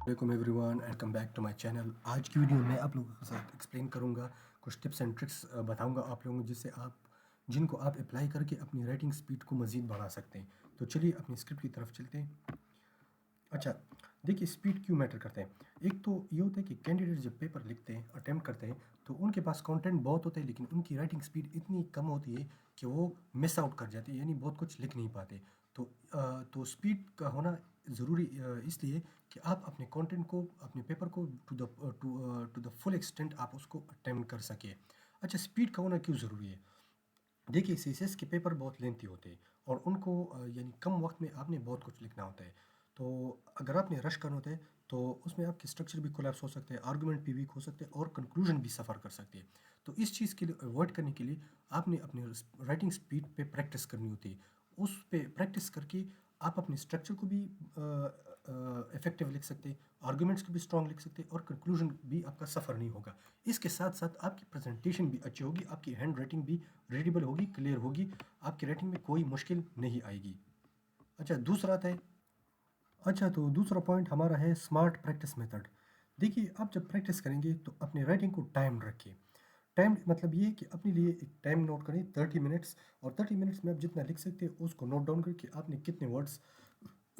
وعلیکم everyone welcome back to my channel. آج کی ویڈیو میں آپ لوگوں کے ساتھ ایکسپلین کروں گا, کچھ ٹپس اینڈ ٹرکس بتاؤں گا آپ لوگوں کو, جس سے جن کو آپ اپلائی کر کے اپنی رائٹنگ سپیڈ کو مزید بڑھا سکتے ہیں. تو چلیے اپنی اسکرپٹ کی طرف چلتے ہیں. اچھا دیکھیے, اسپیڈ کیوں میٹر کرتے ہیں. ایک تو یہ ہوتا ہے کہ کینڈیڈیٹ جب پیپر لکھتے ہیں, اٹیمپٹ کرتے ہیں, تو ان کے پاس کانٹینٹ بہت ہوتا ہے, لیکن ان کی رائٹنگ سپیڈ اتنی کم ہوتی ہے کہ وہ مس آؤٹ کر جاتے ہیں, یعنی بہت کچھ لکھ نہیں پاتے. تو اسپیڈ کا ہونا ضروری اس لیے کہ آپ اپنے کانٹینٹ کو, اپنے پیپر کو ٹو دا فل ایکسٹینٹ آپ اس کو اٹیمپٹ کر سکیں. اچھا, اسپیڈ کا ہونا کیوں ضروری ہے. دیکھیے, سی ایس ایس کے پیپر بہت لینتھی ہوتے ہیں اور ان کو یعنی کم وقت میں آپ نے بہت کچھ لکھنا ہوتا ہے. تو اگر آپ نے رش کرنا ہوتا ہے تو اس میں آپ کے اسٹرکچر بھی کولیپس ہو سکتے ہیں, آرگومنٹ بھی ویک ہو سکتے ہیں, اور کنکلوژن بھی سفر کر سکتے ہیں. تو اس چیز کے لیے اوائڈ کرنے کے لیے آپ نے اپنے رائٹنگ سپیڈ پہ پریکٹس کرنی ہوتی ہے. اس پہ پریکٹس کر کے آپ اپنے اسٹرکچر کو بھی افیکٹو لکھ سکتے ہیں, آرگومنٹس کو بھی اسٹرانگ لکھ سکتے ہیں, اور کنکلوژن بھی آپ کا سفر نہیں ہوگا. اس کے ساتھ ساتھ آپ کی پریزنٹیشن بھی اچھی ہوگی, آپ کی ہینڈ رائٹنگ بھی ریڈیبل ہوگی, کلیئر ہوگی, آپ کی رائٹنگ میں کوئی مشکل نہیں آئے گی. تو دوسرا پوائنٹ ہمارا ہے اسمارٹ پریکٹس میتھڈ. دیکھیے, آپ جب پریکٹس کریں گے تو اپنے رائٹنگ کو ٹائم رکھیں. ٹائم مطلب یہ کہ اپنے لیے ایک ٹائم نوٹ کریں 30 منٹس, اور 30 منٹس میں آپ جتنا لکھ سکتے ہیں اس کو نوٹ ڈاؤن کریں کہ آپ نے کتنے ورڈس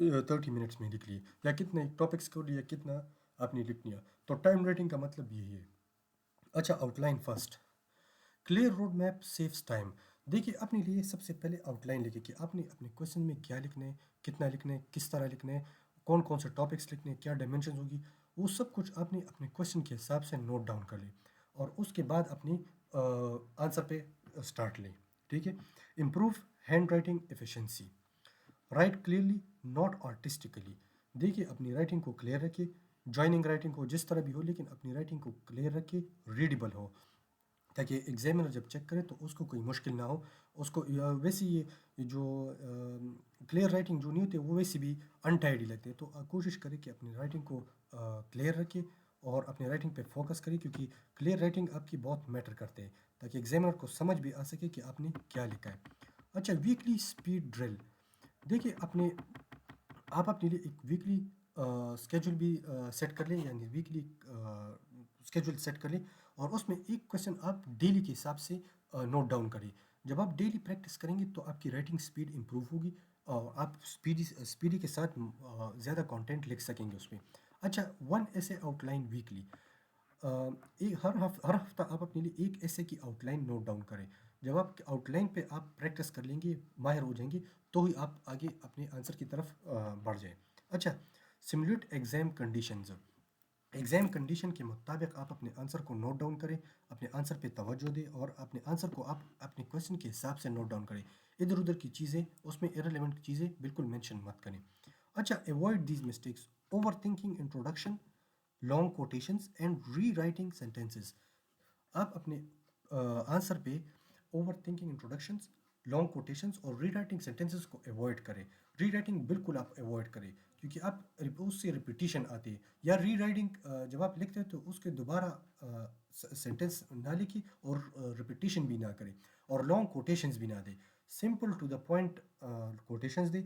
30 منٹس میں لکھ لیے, یا کتنے ٹاپکس کو لیا, کتنا آپ نے لکھ لیا. تو ٹائم رائٹنگ کا مطلب یہی ہے. اچھا, out line first. Clear road map saves time. دیکھیے, اپنے لیے سب سے پہلے آؤٹ لائن لکھیں کہ آپ نے اپنے کویشچن میں کیا لکھنا ہے, کتنا لکھنا ہے, کس طرح لکھنا ہے, کون کون سے ٹاپکس لکھنے ہیں, کیا ڈائمینشنز ہوگی. وہ سب کچھ آپ نے اپنے کویشچن کے حساب سے نوٹ ڈاؤن کر لیں, اور اس کے بعد اپنی آنسر پہ اسٹارٹ لیں. ٹھیک ہے. Improve handwriting efficiency. Right clearly not artistically. دیکھیے, اپنی رائٹنگ کو کلیئر رکھیے, جوائننگ رائٹنگ ہو جس طرح بھی ہو, لیکن اپنی رائٹنگ کو کلیئر رکھیے, ریڈیبل ہو, تاکہ ایگزامنر جب چیک کرے تو اس کو کوئی مشکل نہ ہو. اس کو ویسے یہ جو کلیئر رائٹنگ جو نہیں ہوتی وہ ویسے بھی انٹائڈی لگتے ہیں. تو کوشش کریں کہ اپنی رائٹنگ کو کلیئر رکھیں اور اپنی رائٹنگ پہ فوکس کریں, کیونکہ کلیئر رائٹنگ آپ کی بہت میٹر کرتے ہیں, تاکہ ایگزامنر کو سمجھ بھی آ سکے کہ آپ نے کیا لکھا ہے. اچھا, ویکلی اسپیڈ ڈرل. دیکھیے, آپ اپنے لیے ایک ویکلی اسکیجول بھی سیٹ کر لیں, یعنی ویکلی اسکیجول سیٹ کر لیں, اور اس میں ایک کویشچن آپ ڈیلی کے حساب سے نوٹ ڈاؤن کریں. جب آپ ڈیلی پریکٹس کریں گے تو آپ کی رائٹنگ سپیڈ امپروو ہوگی, اور آپ اسپیڈی کے ساتھ زیادہ کانٹینٹ لکھ سکیں گے اس میں. اچھا, ون ایسے آؤٹ لائن ویکلی. ہر ہفتہ آپ اپنے لیے ایک ایسے کی آؤٹ لائن نوٹ ڈاؤن کریں. جب آپ آؤٹ لائن پہ آپ پریکٹس کر لیں گے, ماہر ہو جائیں گے, تو ہی آپ آگے اپنے آنسر کی طرف بڑھ جائیں. اچھا, سملیٹ ایگزام کنڈیشنز. ایگزام کنڈیشن کے مطابق آپ اپنے آنسر کو نوٹ ڈاؤن کریں, اپنے آنسر پہ توجہ دیں, اور اپنے آنسر کو آپ اپنے کویشچن کے حساب سے نوٹ ڈاؤن کریں. ادھر ادھر کی چیزیں, اس میں ارریلیونٹ چیزیں بالکل مینشن مت کریں. اچھا, avoid these mistakes. Overthinking introduction, long quotations and rewriting sentences. آپ اپنے آنسر پہ overthinking introductions, long quotations اور ری رائٹنگ سینٹینسز کو ایوائڈ کریں. ری رائٹنگ بالکل آپ ایوائڈ کریں, کیونکہ آپ اس سے ریپیٹیشن آتی ہے. یا ری رائٹنگ جب آپ لکھتے ہیں تو اس کے دوبارہ سینٹینس نہ لکھیں اور ریپیٹیشن بھی نہ کریں, اور لانگ کوٹیشنز بھی نہ دیں. Simple to the point quotations دیں.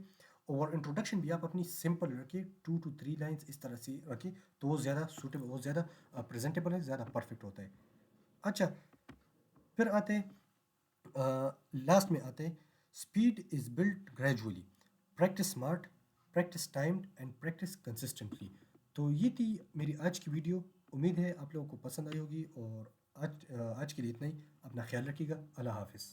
اور انٹروڈکشن بھی آپ اپنی سمپل رکھیں, 2 to 3 لائنز اس طرح سے رکھیں, تو وہ زیادہ سوٹیبل, وہ زیادہ پریزنٹیبل ہے, زیادہ پرفیکٹ ہوتا ہے. اچھا, پھر آتے ہیں لاسٹ میں آتے ہیں, speed is build gradually, practice smart, practice timed and practice consistently. تو یہ تھی میری آج کی ویڈیو. امید ہے آپ لوگوں کو پسند آئی ہوگی, اور آج کے لیے اتنا ہی. اپنا خیال رکھیے گا. اللہ حافظ.